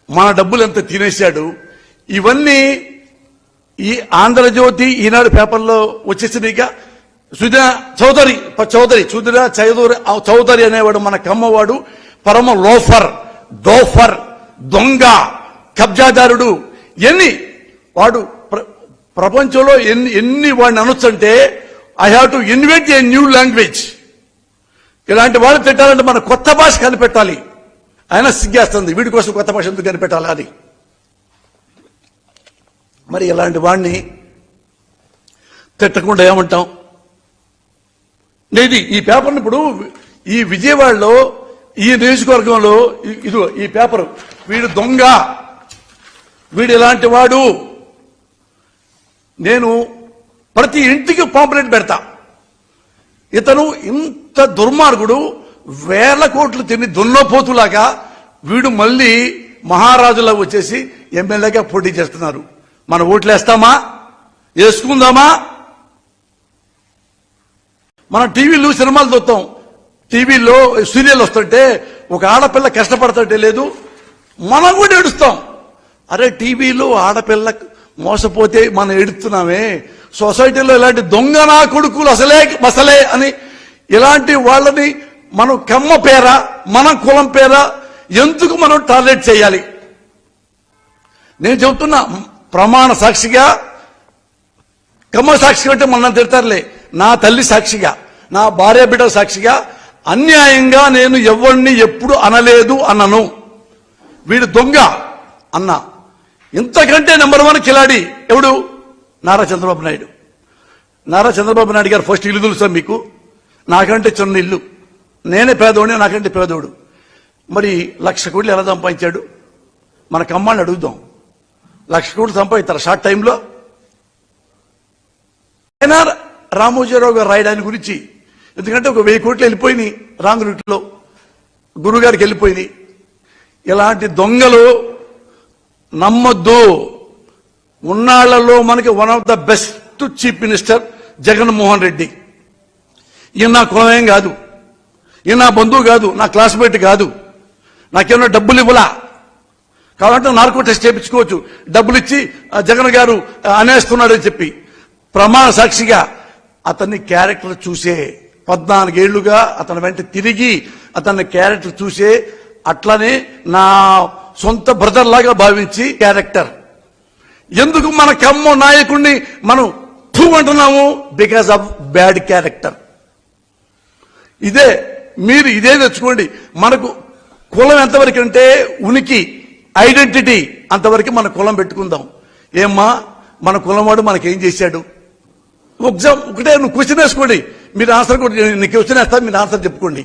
మన డబ్బులు ఎంత తినేశాడు. ఇవన్నీ ఈ ఆంధ్రజ్యోతి ఈనాడు పేపర్లో వచ్చేసినాయిగా. సుధీరా చౌదరి అనేవాడు మన కమ్మవాడు, పరమ లోఫర్, డోఫర్, దొంగ, కబ్జాదారుడు. ఎన్ని వాడు ప్రపంచంలో ఎన్ని వాడిని అనొచ్చంటే I have to invent a new language. ఇలాంటి వాళ్ళు తిట్టాలంటే మన కొత్త భాష కనిపెట్టాలి. ఆయన సిగ్గేస్తుంది, వీడి కోసం కొత్త భాష ఎందుకు కనిపెట్టాలి అని. మరి ఇలాంటి వాడిని తిట్టకుండా ఏమంటాం? నేను ఈ పేపర్ని ఇప్పుడు ఈ విజయవాడలో ఈ నియోజకవర్గంలో ఇదిగో ఈ పేపర్, వీడు దొంగ, వీడు ఇలాంటి వాడు, నేను ప్రతి ఇంటికి పాంప్లెట్ పెడతా. ఇతను ఇంత దుర్మార్గుడు, వేల కోట్లు తిని దున్నపోతులాగా వీడు మళ్ళీ మహారాజులా వచ్చేసి ఎమ్మెల్యేగా పోటీ చేస్తున్నారు. మన ఓట్లు వేస్తామా? వేసుకుందామా? మనం టీవీలో సినిమాలు చూస్తాం, టీవీలో సీరియల్ వస్తుంటే ఒక ఆడపిల్ల కష్టపడుతుంటే లేదు, మనం కూడా ఏడుస్తాం. అరే టీవీలో ఆడపిల్ల మోసపోతే మనం ఏడుస్తున్నామే, సొసైటీలో ఇలాంటి దొంగ నా కొడుకులు అసలే అని ఇలాంటి వాళ్ళని మనం కమ్మ పేర, మన కులం పేర ఎందుకు మనం టార్గెట్ చేయాలి? నేను చెబుతున్నా, ప్రమాణ సాక్షిగా, కమ్మ సాక్షిగా అంటే మన తిడతారులే, నా తల్లి సాక్షిగా, నా భార్య బిడ్డ సాక్షిగా అన్యాయంగా నేను ఎవరిని ఎప్పుడు అనలేదు అన్నను. వీడు దొంగ అన్నా. ఇంతకంటే నెంబర్ 1 కిలాడి ఎవడు? నారా చంద్రబాబు నాయుడు. నారా చంద్రబాబు నాయుడు గారు ఫస్ట్ ఇల్లు తెలుసా మీకు? నాకంటే చిన్న ఇల్లు, నేనే పేదోడిని, నాకంటే పేదోడు. మరి 1,00,000 కోట్లు ఎలా సంపాదించాడు? మన కమ్మాన్ని అడుగుదాం. 1,00,000 కోట్లు సంపాదిస్తారు షార్ట్ టైంలో. అయినా రామోజీరావు గారు రాయడాని గురించి, ఎందుకంటే ఒక 1000 కోట్లు వెళ్ళిపోయినాయి రాంగ్ రూట్లో, గురుగారికి వెళ్ళిపోయినాయి. ఇలాంటి దొంగలు నమ్మొద్దు. ఉన్నాళ్లలో మనకి one of the best chief minister Jaganmohan Reddy. ఈయన నా కులమేం కాదు, ఈయన నా బంధువు కాదు, నా క్లాస్మేట్ కాదు, నాకేమన్నా డబ్బులు ఇవ్వలా. కాబట్టి నార్కో టెస్ట్ చేయించుకోవచ్చు, డబ్బులు ఇచ్చి జగన్ గారు అనేస్తున్నాడని చెప్పి. ప్రమాణ సాక్షిగా అతన్ని క్యారెక్టర్ చూసే 14 ఏళ్లుగా అతని వెంట తిరిగి అతన్ని క్యారెక్టర్ చూసే, అట్లనే నా సొంత బ్రదర్ లాగా భావించి క్యారెక్టర్. ఎందుకు మన కమ్మ నాయకుడిని మనం అంటున్నాము? Because of bad character. మీరు ఇదే తెచ్చుకోండి. మనకు కులం ఎంతవరకు అంటే ఉనికి, ఐడెంటిటీ అంతవరకు మన కులం పెట్టుకుందాం. ఏమ్మా మన కులం వాడు మనకేం చేశాడు? ఒకటే నువ్వు క్వశ్చన్ వేసుకోండి, మీరు ఆన్సర్ కూడా, నీకు క్వశ్చన్ వేస్తా, మీరు ఆన్సర్ చెప్పుకోండి.